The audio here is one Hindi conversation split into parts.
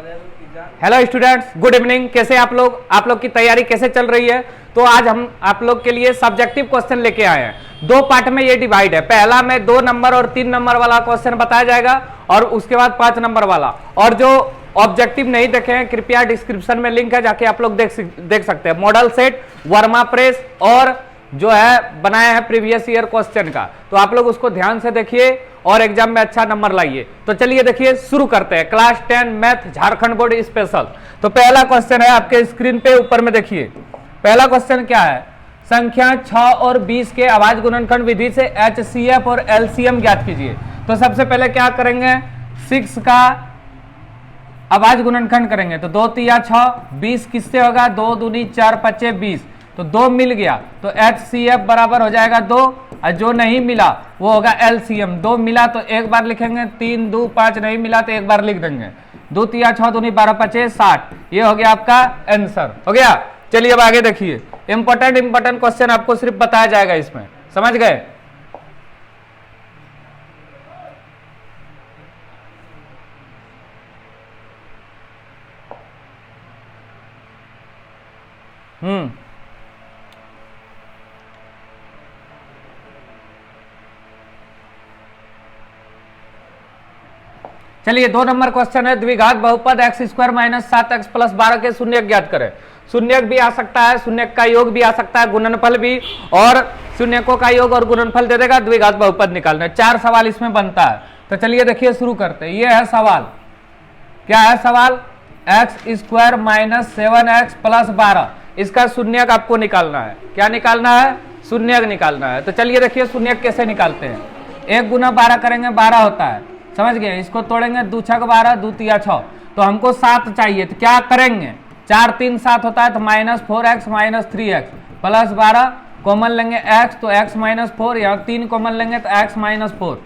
Hello students, good evening. कैसे आप लोग की तैयारी कैसे चल रही है? तो आज हम आप लोग के लिए सब्जेक्टिव क्वेश्चन लेके आए हैं। दो पार्ट में ये डिवाइड है। पहला में 2 नंबर और 3 नंबर वाला क्वेश्चन बताया जाएगा और उसके बाद 5 नंबर वाला। और जो ऑब्जेक्टिव नहीं देखे हैं, कृपया डिस्क्रिप्शन में लिंक है, जाके आप लोग देख सकते हैं। मॉडल सेट, वर्मा प्रेस और जो है बनाया है प्रीवियस ईयर क्वेश्चन का, तो आप लोग उसको ध्यान से देखिए और एग्जाम में अच्छा नंबर लाइए। तो चलिए देखिए, शुरू करते हैं। Class 10 math Jharkhand board special. तो पहला क्वेश्चन है आपके स्क्रीन पे ऊपर में, देखिए पहला क्वेश्चन क्या है। संख्या 6 और 20 के अभाज्य गुणनखंड विधि से HCF और LCM ज्ञात कीजिए। तो सबसे पहले क्या करेंगे, 6 का अभाज्य गुणनखंड करेंगे। तो 2 तिया 6, 20 किससे होगा, 2 दूनी 4 पच्चे 20, तो 2 मिल गया तो HCF बराबर हो जाएगा 2, और जो नहीं मिला वो होगा LCM। 2 मिला तो एक बार लिखेंगे, 3 2 5 नहीं मिला तो एक बार लिख देंगे। 2 तिया 6 दूनी 12 पच्चे 60, ये हो गया आपका आंसर। हो गया। चलिए अब आगे देखिए, इंपॉर्टेंट क्वेश्चन आपको सिर्फ बताया जाएगा इसमें, समझ गए। चलिए 2 नंबर क्वेश्चन है। द्विघात बहुपद x² - 7x + 12 के शून्यक ज्ञात करें। शून्यक भी आ सकता है, शून्यक का योग भी आ सकता है, गुणनफल भी, और शून्यकों का योग और गुणनफल दे देगा। द्विघात बहुपद निकालना है। 4 सवाल इसमें बनता है। तो चलिए देखिए, शुरू करते हैं। ये है सवाल, क्या है सवाल, x² - 7x + 12, इसका शून्यक आपको निकालना है। क्या निकालना है, शून्यक निकालना है। तो चलिए देखिए शून्यक कैसे निकालते हैं। 1 गुना 12 करेंगे, 12 होता है, समझ गए। इसको तोड़ेंगे, 2 छक 12, 2 तिया 6, तो हमको 7 चाहिए। तो क्या करेंगे, 4 3 7 होता है, तो -4x - 3x + 12, कॉमन लेंगे x, तो x - 4, यहाँ 3 कॉमन लेंगे तो x - 4।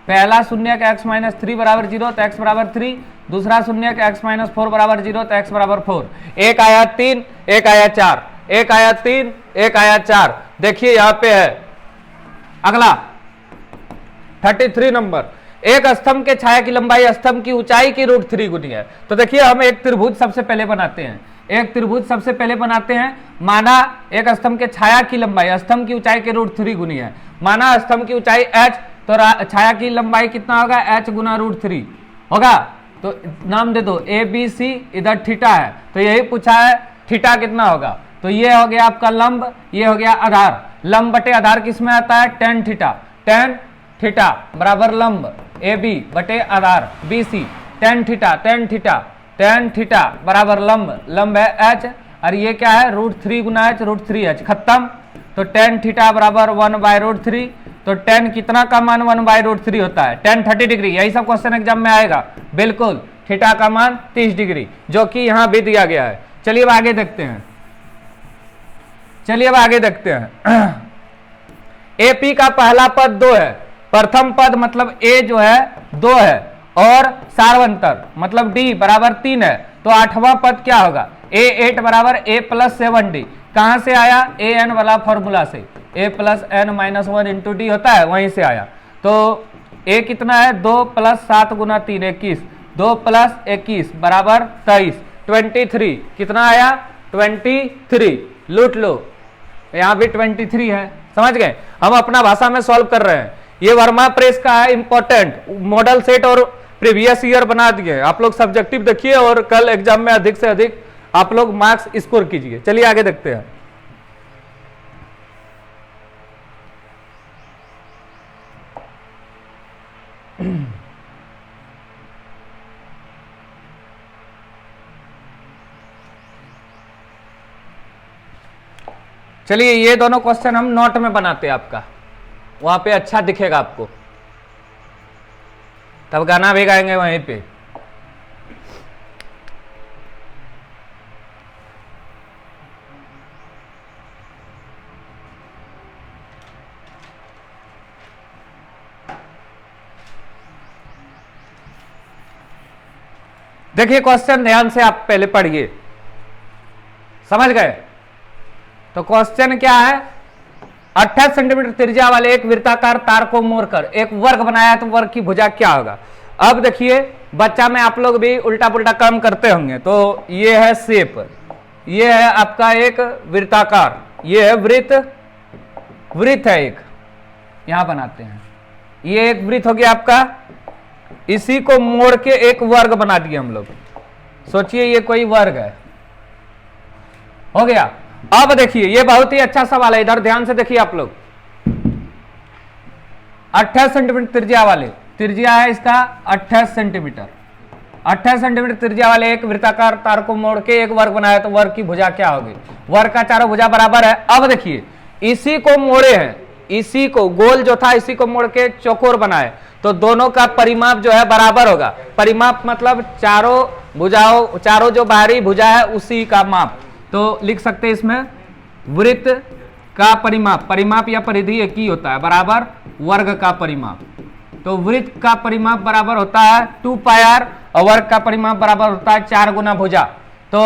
पहला शून्यक x - 3 बराबर 0, तो x बराबर 3। दूसरा शून्यक x - 4 बराबर 0, तो x बराबर 4। एक आया 3, एक आया 4, एक आया 3, एक आया 4। देखिए यहाँ पे है अगला 33 नंबर। एक स्तंभ के छाया की लंबाई स्तंभ की ऊंचाई की √3 गुनी है। तो देखिए हम एक त्रिभुज सबसे पहले बनाते हैं। एक त्रिभुज सबसे पहले बनाते हैं। माना एक स्तंभ के छाया की लंबाई स्तंभ की ऊंचाई के √3 गुनी है। माना स्तंभ की ऊंचाई h, तो छाया की लंबाई कितना होगा, h गुना √3 होगा। तो नाम दे दो ABC, इधर थीटा है, तो यही पूछा है थीटा कितना होगा। तो ये हो गया आपका लंब, ये हो गया आधार। लंब बटे आधार किस में आता है, tan थीटा। tan थीटा बराबर लंब AB बटे आधार BC, tan थीटा बराबर लंब है h, और ये क्या है, √3 गुना h, √3h खत्म। तो tan थीटा बराबर 1/√3। तो tan कितना का मान 1/√3 होता है, tan 30 डिग्री। यही सब क्वेश्चन एग्जाम में आएगा, बिल्कुल। थीटा का मान 30 डिग्री, जो कि यहाँ भी दिया गया है। चलिए अब आगे देखते हैं। AP का पहला पद 2 है। प्रथम पद मतलब A जो है 2 है, और सार्वंतर मतलब D बराबर 3 है। तो 8वां पद क्या होगा, A8 बराबर A + 7D। कहां से आया, AN वाला फॉर्मूला से, A + n - 1 × D होता है, वहीं से आया। तो A कितना है, 2 + 7 गुना 3 21, 2 + 21 बराबर 23, 23 कितना आया, 23। लूट लो, यहाँ भी 23 है, समझ गए। हम अपना भाषा में सॉल्व कर रहे हैं। ये वर्मा प्रेस का है, इंपॉर्टेंट मॉडल सेट और प्रीवियस ईयर बना दिए। आप लोग सब्जेक्टिव देखिए और कल एग्जाम में अधिक से अधिक आप लोग मार्क्स स्कोर कीजिए। चलिए आगे देखते हैं। चलिए ये दोनों क्वेश्चन हम नोट में बनाते हैं, आपका वहां पे अच्छा दिखेगा आपको, तब गाना भी गाएंगे वहीं पे। देखिए क्वेश्चन ध्यान से आप पहले पढ़िए, समझ गए। तो क्वेश्चन क्या है, 28 सेंटीमीटर त्रिज्या वाले एक वृत्ताकार तार को मोड़कर एक वर्ग बनाया, तो वर्ग की भुजा क्या होगा। अब देखिए बच्चा में आप लोग भी उल्टा पुल्टा काम करते होंगे। तो ये है शेप, ये है आपका एक वृत्ताकार, ये है वृत्त, वृत्त है एक, यहां बनाते हैं, ये एक वृत्त हो गया आपका। इसी को मोड़ के एक वर्ग बना दिए हम लोग। सोचिए ये कोई वर्ग है, हो गया। अब देखिए ये बहुत ही अच्छा सवाल है, इधर ध्यान से देखिए आप लोग। 28 सेंटीमीटर त्रिज्या वाले, त्रिज्या है इसका 28 सेंटीमीटर, 28 सेंटीमीटर त्रिज्या वाले एक वृत्ताकार तार को मोड़ के एक वर्ग बनाया, तो वर्ग की भुजा क्या होगी? वर्ग का चारों भुजा बराबर है। अब देखिए इसी को मोड़े हैं, इसी को गोल जो था इसी को मोड़ के चौकोर बनाए, तो दोनों का परिमाप जो है बराबर होगा। परिमाप मतलब चारों भुजाओं, चारों जो बाहरी भुजा है उसी का माप। तो लिख सकते हैं इसमें वृत्त का परिमाप, परिमाप या परिधि एक ही होता है, बराबर वर्ग का परिमाप। तो वृत्त का परिमाप बराबर होता है 2 पाई r और वर्ग का परिमाप बराबर होता है 4 गुना भुजा। तो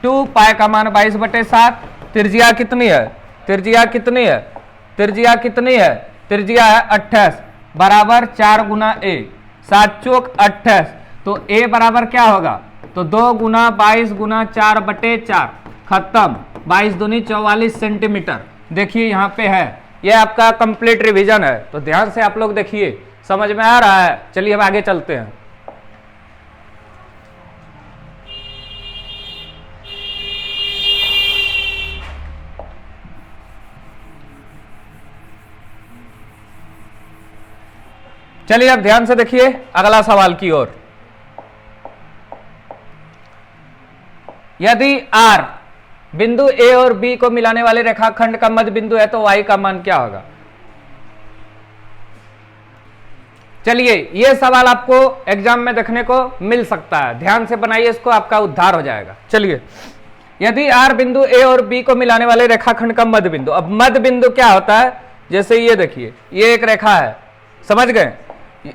2 पाई का मान 22/7। त्रिज्या कितनी है? त्रिज्या कितनी है? त्रिज्या कितनी है? त्रिज्या है 28 बराबर 4 गुना a, 7 चौक 28। तो a बराबर क्या होगा? तो 2 गुना 22 गुना 4/4, खत्म। 22 दूनी 44 सेंटीमीटर। देखिए यहाँ पे है, ये आपका कंप्लीट रिवीजन है। तो ध्यान से आप लोग देखिए, समझ में आ रहा है? चलिए अब आगे चलते हैं। चलिए अब ध्यान से देखिए अगला सवाल की ओर। यदि R बिंदु A और B को मिलाने वाले रेखाखंड का मध्य बिंदु है तो y का मान क्या होगा? चलिए ये सवाल आपको एग्जाम में देखने को मिल सकता है, ध्यान से बनाइए इसको, आपका उद्धार हो जाएगा। चलिए, यदि R बिंदु A और B को मिलाने वाले रेखाखंड का मध्य बिंदु, अब मध्य बिंदु क्या होता है? जैसे ये देखिए, ये एक रेखा है, समझ गए?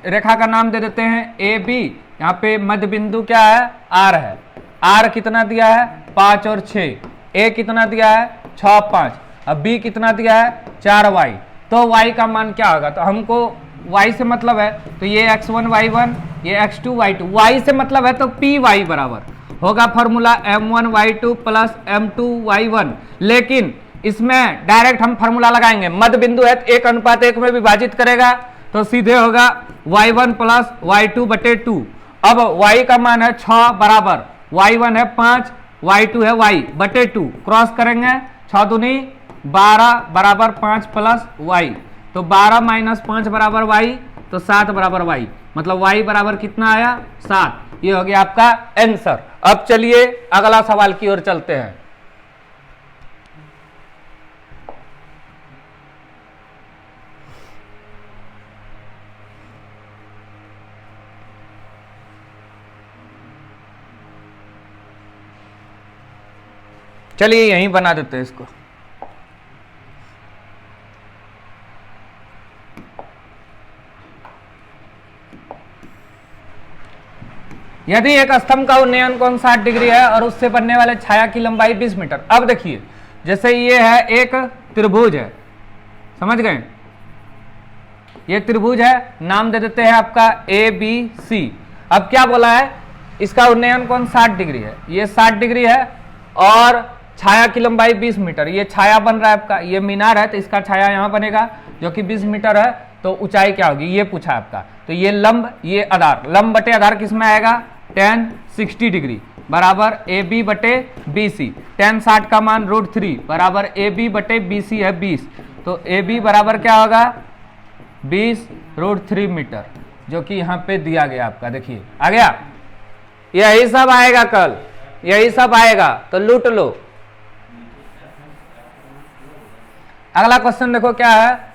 रेखा का नाम दे देते हैं AB, यहाँ पे मध्य बिंदु क्या है? R है। R कितना दिया है? 5 और 6। A कितना दिया है? 6, 5। अब B कितना दिया है? 4y। तो y का मान क्या होगा? तो हमको y से मतलब है, तो ये x1 y1, ये x2 y2, y से मतलब है तो py बराबर होगा formula m1 y2 plus m2 y1। लेकिन इसमें डायरेक्ट हम फॉर्मूला लगाएंगे, मध्य बिंदु है 1:1 में विभाजित करेगा तो सीधे होगा y1 प्लस y2/2। अब y का मान है 6 बराबर, y1 है 5, y2 है y/2, क्रॉस करेंगे, 6 दूनी 12 बराबर 5 प्लस y, तो 12 माइनस 5 बराबर y, तो 7 बराबर y, मतलब y बराबर कितना आया? 7। ये हो गया आपका आंसर। अब चलिए अगला सवाल की ओर चलते हैं। चलिए यहीं बना देते हैं इसको। यदि एक स्तंभ का उन्नयन कोण 60 डिग्री है और उससे बनने वाले छाया की लंबाई 20 मीटर। अब देखिए, जैसे ये है एक त्रिभुज है, समझ गए? ये त्रिभुज है, नाम दे देते हैं आपका ABC। अब क्या बोला है? इसका उन्नयन कोण 60 डिग्री है, ये 60 डिग्री है और छाया की लंबाई 20 मीटर। ये छाया बन रहा है आपका, ये मीनार है तो इसका छाया यहां बनेगा जो कि 20 मीटर है। तो ऊंचाई क्या होगी ये पूछा आपका। तो ये लंब, ये आधार, लंब बटे आधार किस में आएगा? tan 60 डिग्री बराबर AB बटे BC। tan 60 का मान √3 बराबर AB बटे BC है 20। तो AB बराबर क्या होगा? 20 √3 मीटर, जो कि यहाँ पे दिया गया आपका। देखिए आ गया, यही सब आएगा कल, यही सब आएगा, तो लूट लो। अगला क्वेश्चन देखो क्या है।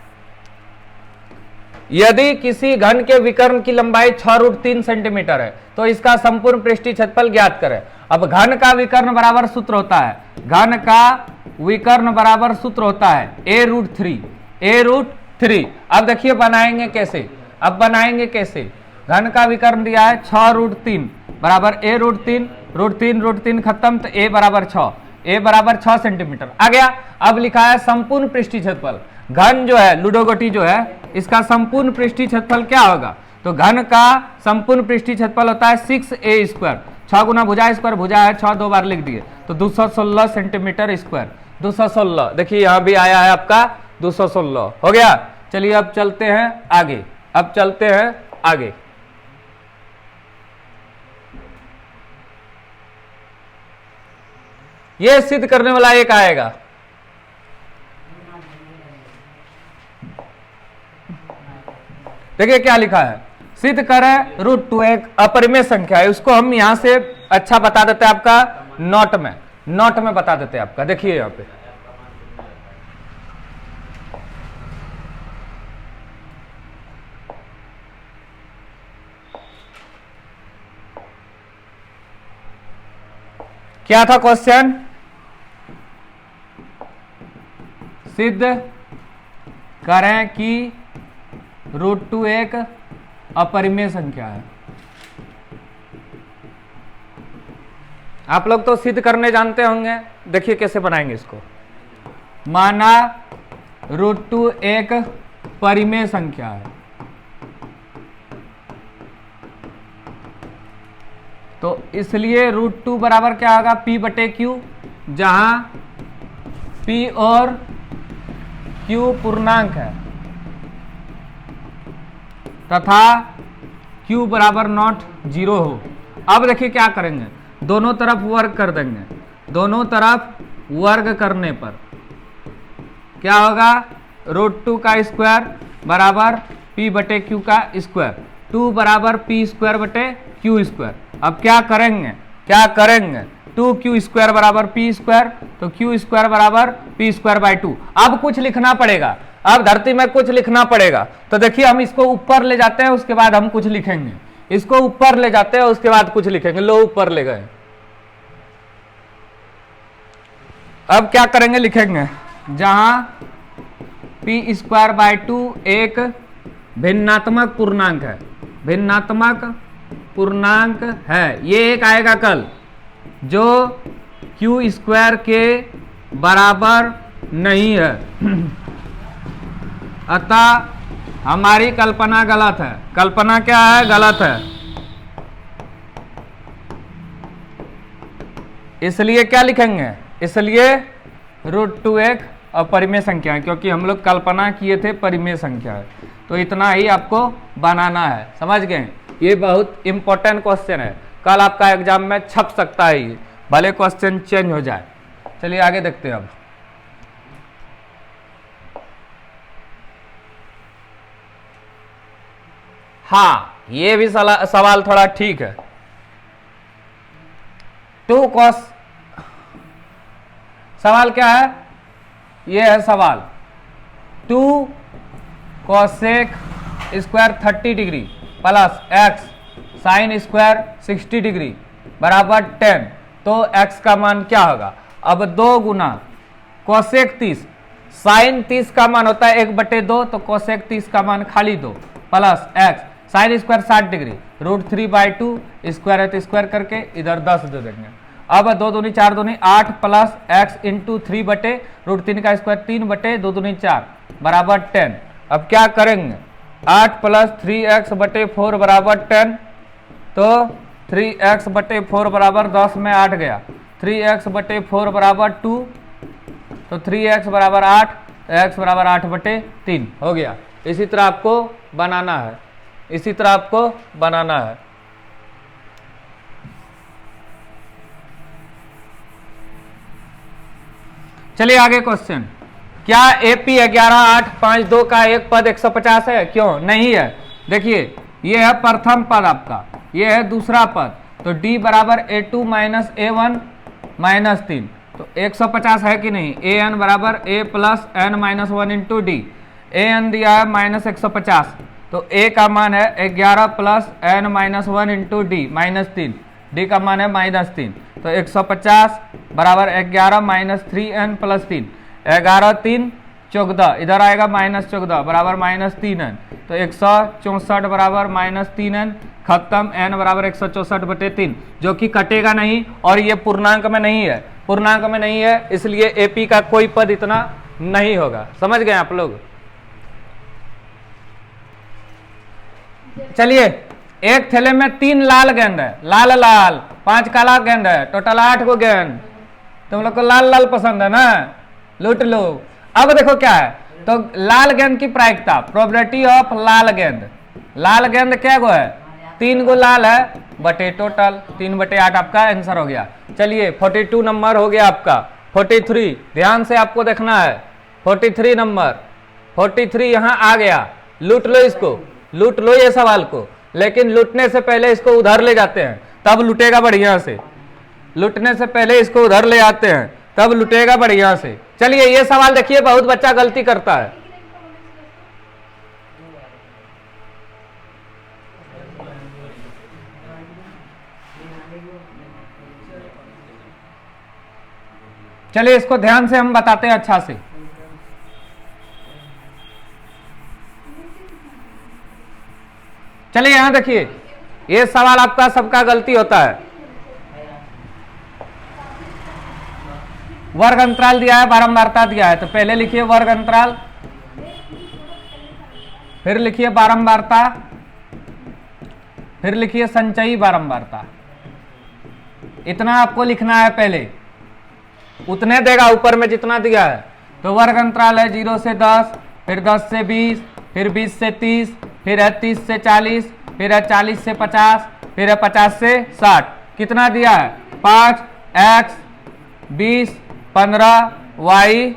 यदि किसी घन के विकर्ण की लंबाई 6√3 सेंटीमीटर है तो इसका संपूर्ण पृष्ठीय क्षेत्रफल ज्ञात करें। अब घन का विकर्ण बराबर सूत्र होता है, घन का विकर्ण बराबर सूत्र होता है a√3, a√3। अब देखिए बनाएंगे कैसे, अब बनाएंगे कैसे? घन का विकर्ण दिया है 6√3 बराबर a√3, √3 खत्म, तो a बराबर 6, a बराबर 6 सेंटीमीटर आ गया। अब लिखा है संपूर्ण पृष्ठीय क्षेत्रफल। घन जो है लुडोगोटी जो है, इसका संपूर्ण पृष्ठीय क्षेत्रफल क्या होगा? तो घन का संपूर्ण पृष्ठीय क्षेत्रफल होता है 6a²। 6 गुना भुजा स्क्वायर, भुजा है 6, 2 बार लिख दिए, तो 216 सेंटीमीटर स्क्वायर। 216 देखिए यहां भी आया है आपका 216 हो गया। चलिए अब चलते हैं आगे, अब चलते हैं आगे। ये सिद्ध करने वाला एक आएगा, देखिए क्या लिखा है, सिद्ध करें √2 एक अपरिमेय संख्या है। उसको हम यहां से अच्छा बता देते हैं आपका नोट में बता देते हैं आपका। देखिए यहां पे क्या था क्वेश्चन, सिद्ध करें कि √2 एक अपरिमेय संख्या है। आप लोग तो सिद्ध करने जानते होंगे, देखिए कैसे बनाएंगे इसको। माना √2 एक परिमेय संख्या है, तो इसलिए √2 बराबर क्या होगा, P/Q, जहां P और Q पूर्णांक है तथा Q बराबर नॉट 0 हो। अब देखिए क्या करेंगे, दोनों तरफ वर्ग कर देंगे। दोनों तरफ वर्ग करने पर क्या होगा, √2 का स्क्वायर बराबर P/Q का स्क्वायर, 2 बराबर P²/Q²। अब क्या करेंगे 2Q² बराबर P², तो Q² बराबर P²/2। अब कुछ लिखना पड़ेगा, अब धरती में कुछ लिखना पड़ेगा। तो देखिए हम इसको ऊपर ले जाते हैं, उसके बाद हम कुछ लिखेंगे। इसको ऊपर ले जाते हैं, उसके बाद कुछ लिखेंगे। लो ऊपर ले गए, अब क्या करेंगे, लिखेंगे जहां P²/2 एक भिन्नात्मक पूर्णांक है, भिन्नात्मक पूर्णांक है। ये एक आएगा कल जो Q² के बराबर नहीं है, अतः हमारी कल्पना गलत है। कल्पना क्या है, गलत है। इसलिए क्या लिखेंगे, इसलिए √2 एक अपरिमेय संख्या है, क्योंकि हम लोग कल्पना किए थे परिमेय संख्या है। तो इतना ही आपको बनाना है, समझ गए। ये बहुत इंपॉर्टेंट क्वेश्चन है, कल आपका एग्जाम में छप सकता है ये, भले क्वेश्चन चेंज हो जाए। चलिए आगे देखते हैं अब। हाँ, ये भी सवाल थोड़ा ठीक है। 2 cos, सवाल क्या है, ये है सवाल 2 cosec square 30 degree plus x sine square 60 degree बराबर 10। तो x का मान क्या होगा, अब 2 गुना कोसेक 30, साइन 30 का मान होता है 1/2, तो कोसेक 30 का मान खाली 2 plus x sine square 60 degree √3/2 square है तो स्क्वायर करके इधर 10 दे देंगे। अब 2 दूनी 4 दूनी 8 प्लस x इंटू 3/√3 का स्क्वायर 3/2 दूनी 4 बराबर 10। अब क्या करेंगे, 8 प्लस 3x/4 बराबर 10, तो 3x/4 बराबर 10 में 8 गया, 3x/4 बराबर 2, तो 3x बराबर 8, x बराबर 8/3 हो गया। इसी तरह आपको बनाना है, इसी तरह आपको बनाना है। चलिए आगे क्वेश्चन, क्या AP 11852 का एक पद 150 है, क्यों नहीं है। देखिए ये है प्रथम पद आपका, ये है दूसरा पद, तो D बराबर A2 माइनस A1 माइनस 3, तो 150 है कि नहीं। AN बराबर A plus N minus 1 into D, AN दिया है माइनस 150, तो A का मान है 11 plus N minus 1 into D minus 3, D का मान है माइनस 3, तो 150 बराबर 11 माइनस 3N प्लस 3, 11 3 14, इधर आएगा माइनस 14 बराबर माइनस 3N, तो 164 बराबर माइनस 3N, खत्म। N बराबर 164/3, जो कि कटेगा नहीं और ये पूर्णांक में नहीं है, पूर्णांक में नहीं है, इसलिए AP का कोई पद इतना नहीं होगा। समझ गए आप लोग। चलिए एक थैले में 3 लाल गेंद है, लाल लाल, 5 काला गेंद है, टोटल 8 को गेंद। तुम लोग को लाल लाल पसंद है ना, लूट लो। अब देखो क्या है, तो लाल गेंद की प्रायिकता, प्रोबेबिलिटी ऑफ लाल गेंद, लाल गेंद क्या गो है, 3 गो लाल है बटे टोटल 3/8 आपका आंसर हो गया। चलिए 42 नंबर हो गया आपका। 43 ध्यान से आपको देखना है, 43 नंबर, 43 यहां आ गया। लूट लो इसको, लूट लो ये सवाल को, लेकिन लूटने से पहले इसको उधर ले जाते हैं, तब लूटेगा बढ़िया से। लूटने से पहले इसको उधर ले आते हैं, तब लूटेगा बढ़िया से। चलिए ये सवाल देखिए, बहुत बच्चा गलती करता है। चलिए इसको ध्यान से हम बताते हैं अच्छा से। चलिए यहां देखिए, ये सवाल आपका सबका गलती होता है। वर्ग अंतराल दिया है, बारंबारता दिया है, तो पहले लिखिए वर्ग अंतराल, फिर लिखिए बारंबारता, फिर लिखिए संचयी बारंबारता। इतना आपको लिखना है पहले, उतने देगा ऊपर में जितना दिया है। तो वर्ग अंतराल है 0 से 10, फिर 10 से 20, फिर 20 से 30, फिर है 30 से 40, फिर है 40 से 50, फिर है 50 से 60। कितना दिया है, 5 x 20 15 y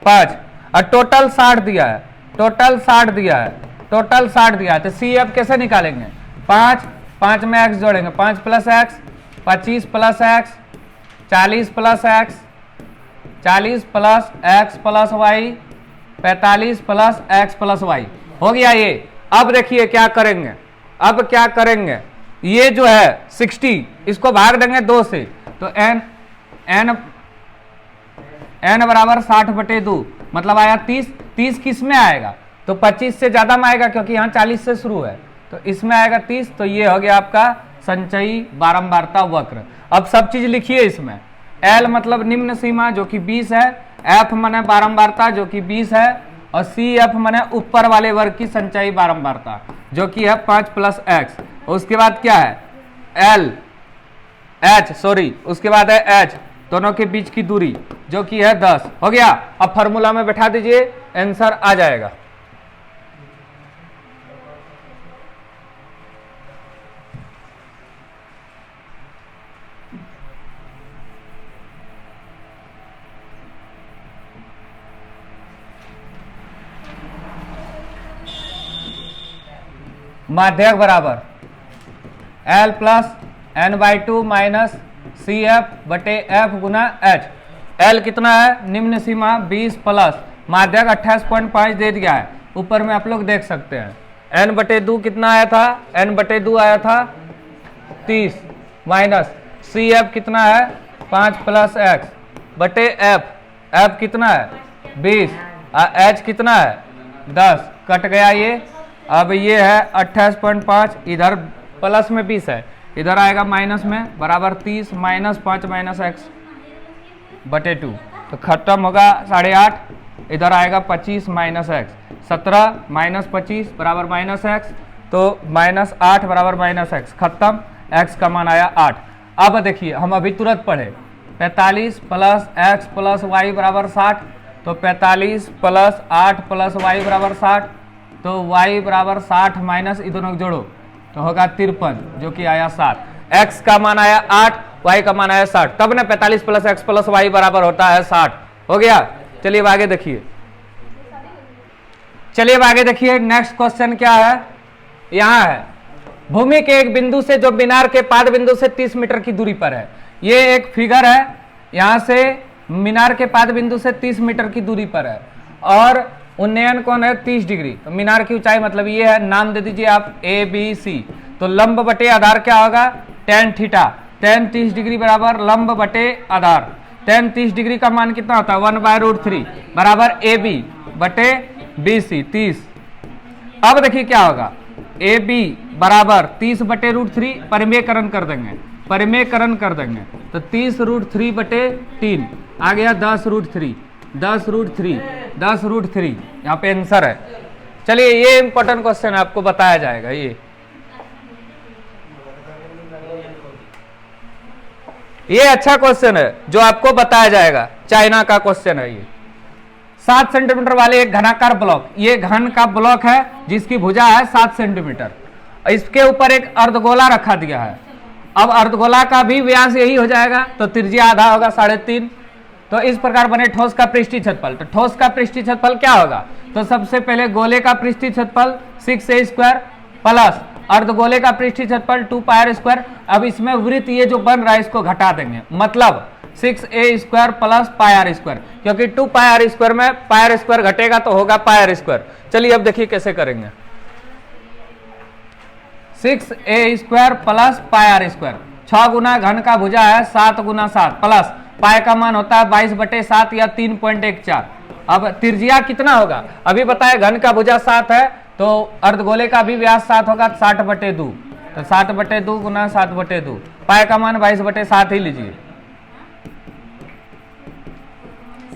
5, और टोटल 60 दिया है, टोटल 60 दिया है, टोटल 60 दिया है। तो सी एफ कैसे निकालेंगे, 5 में x जोड़ेंगे, 5 plus x 25 plus x 40 plus x 40 plus x plus y 45 plus x plus y हो गया ये। अब देखिए क्या करेंगे, अब क्या करेंगे, ये जो है 60 इसको भाग देंगे 2 से, तो n बराबर 60/2 मतलब आया 30। 30 किस में आएगा, तो 25 से ज्यादा में आएगा क्योंकि यहाँ 40 से शुरू है, तो इसमें आएगा 30। तो ये हो गया आपका संचयी बारंबारता वक्र। अब सब चीज लिखिए इसमें, L मतलब निम्न सीमा जो कि 20 है, F माने बारंबारता जो कि 20 है, और CF माने ऊपर वाले वर्ग की संचयी बारंबारता जो कि है 5 प्लस x। उसके बाद क्या है उसके बाद है h, दोनों के बीच की दूरी जो कि है 10 हो गया। अब फॉर्मूला में बैठा दीजिए, आंसर आ जाएगा। माध्यक बराबर L plus n/2 minus CF बटे F गुना H। L कितना है, निम्न सीमा 20 प्लस माध्यक 28.5 दे दिया है, ऊपर में आप लोग देख सकते हैं। n/2 कितना आया था, n/2 आया था 30 माइनस CF कितना है 5 प्लस x बटे F कितना है 20, H कितना है 10, कट गया ये। अब ये है 28.5, इधर प्लस में 20 है, इधर आएगा माइनस में, बराबर 30 माइनस 5 माइनस x/2, तो खत्म होगा 8.5। इधर आएगा 25 माइनस x, 17 माइनस 25 बराबर माइनस x, तो -8 बराबर माइनस x, खत्म। x का मान आया 8। अब देखिए हम अभी तुरंत पढ़े, 45 प्लस x प्लस वाई बराबर 60, तो 45 प्लस 8 प्लस वाई बराबर 60, तो y बराबर 60 माइनस इधर जोड़ो तो होगा 53 जो कि आया 7। x का मान आया 8, y का मान आया 60, तब ना 45 प्लस x प्लस वाई बराबर होता है 60 हो गया। चलिए अब आगे देखिए, चलिए अब आगे देखिए नेक्स्ट क्वेश्चन क्या है। यहां है भूमि के एक बिंदु से जो मीनार के पाद बिंदु से 30 मीटर की दूरी पर है। ये एक फिगर है, यहां से मीनार के पाद बिंदु से 30 मीटर की दूरी पर है, और उन्नयन कोण है 30 डिग्री। तो मीनार की ऊंचाई मतलब ये है, नाम दे दीजिए आप ABC। तो लंब बटे आधार क्या होगा, tan थीटा, tan 30 डिग्री बराबर लंब बटे आधार। tan 30 डिग्री का मान कितना होता है 1/√3 बराबर AB बटे BC 30। अब देखिए क्या होगा, AB बराबर 30/√3, परिमेयकरण कर देंगे, परिमेयकरण कर देंगे, तो 30√3 बटे 3 आ गया 10√3, 10√3 यहाँ पे आंसर है। चलिए ये इंपॉर्टेंट क्वेश्चन है, आपको बताया जाएगा। ये अच्छा क्वेश्चन है जो आपको बताया जाएगा, चाइना का क्वेश्चन है ये। 7 सेंटीमीटर वाले एक घनाकार ब्लॉक, ये घन का ब्लॉक है जिसकी भुजा है 7 सेंटीमीटर, इसके ऊपर एक अर्धगोला रखा दिया है। अब अर्धगोला का भी व्यास यही हो जाएगा, तो त्रिज्या आधा होगा 3.5। तो इस प्रकार बने ठोस का पृष्ठीय क्षेत्रफल। तो ठोस का पृष्ठीय क्षेत्रफल क्या होगा? तो सबसे पहले गोले का पृष्ठीय क्षेत्रफल 6a² प्लस अर्धगोले का पृष्ठीय क्षेत्रफल 2πr²। अब इसमें वृत्त ये जो बन रहा है इसको घटा देंगे, मतलब 6a² प्लस πr², क्योंकि 2πr² में πr² घटेगा तो होगा πr²। चलिए अब देखिए कैसे करेंगे। 6a² प्लस πr², 6 गुना घन का भुजा है 7 गुना 7 प्लस पाई का मान होता है 22/7 या 3.14। अब त्रिज्या कितना होगा? अभी बताया घन का भुजा 7 है, तो अर्धगोले का भी व्यास 7 होगा, 60/2। तो 60/2 गुना 7/2, पाई का मान 22/7 ही लीजिए।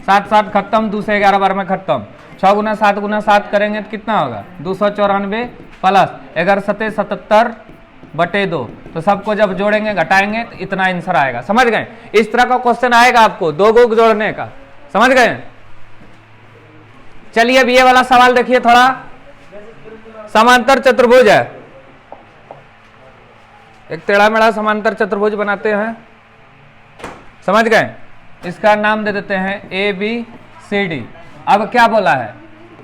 7 7 खत्म, 2 से 11 बार में खत्म। 6 गुना 7 गुना 7 करेंगे तो कितना होगा? 294 प्लस 11 7 77/2। तो सबको जब जोड़ेंगे घटाएंगे तो इतना आंसर आएगा। समझ गए? इस तरह का क्वेश्चन आएगा आपको 2 को जोड़ने का। समझ गए? चलिए अब ये वाला सवाल देखिए थोड़ा। समांतर चतुर्भुज है, एक टेढ़ा मेढ़ा समांतर चतुर्भुज बनाते हैं। समझ गए? इसका नाम दे देते हैं ABCD। अब क्या बोला है?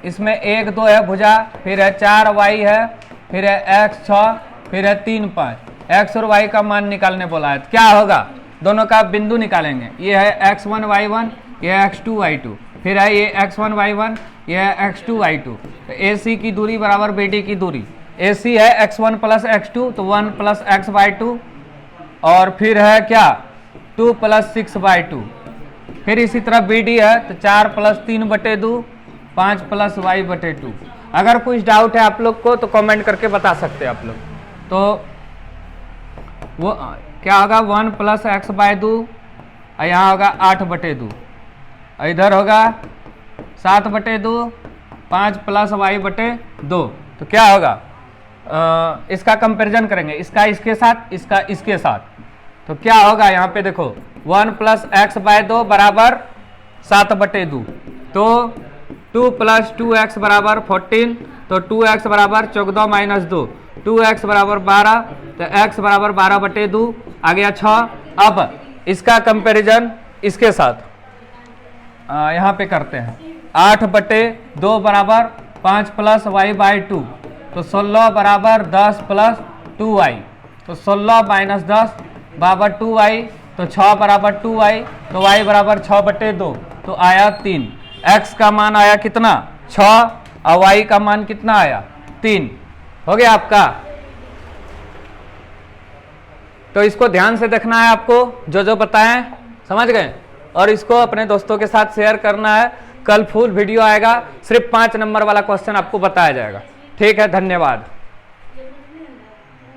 इसमें 1 2 है भुजा, फिर है 4y है, फिर है x 6, फिर है 3 5। x और y का मान निकालने बोला है। क्या होगा? दोनों का बिंदु निकालेंगे। ये है x1 y1, ये है x2 y2, फिर है ये x1 y1, ये है x2 y2। तो AC की दूरी बराबर BD की दूरी। AC है x1 प्लस x2, तो 1 प्लस x बाई 2, और फिर है क्या 2 प्लस 6/2। फिर इसी तरह BD है तो 4 प्लस 3/2, 5 प्लस y/2। अगर कुछ डाउट है आप लोग को तो कमेंट करके बता सकते हैं आप लोग। तो वो क्या होगा 1 प्लस x बाई 2, यहाँ होगा 8/2, इधर होगा 7/2, 5 प्लस y/2। तो क्या होगा? इसका कंपैरिजन करेंगे, इसका इसके साथ, इसका इसके साथ। तो क्या होगा यहाँ पे देखो 1 प्लस x बाय 2 बराबर 7/2। तो 2 प्लस 2x बराबर 14, तो 2x बराबर 14 माइनस 2, 2x बराबर 12, तो x बराबर 12/2 आ गया 6। अब इसका कंपैरिजन इसके साथ यहाँ पे करते हैं। 8/2 बराबर 5 प्लस y/2, तो 16 बराबर 10 प्लस 2y, तो 16 माइनस 10 बराबर 2y, तो 6 बराबर 2y, तो y बराबर 6/2, तो आया 3। x का मान आया कितना? 6, और y का मान कितना आया? 3। हो गया आपका। तो इसको ध्यान से देखना है आपको, जो जो बताएं। समझ गए? और इसको अपने दोस्तों के साथ शेयर करना है। कल फुल वीडियो आएगा, सिर्फ 5 नंबर वाला क्वेश्चन आपको बताया जाएगा। ठीक है, धन्यवाद।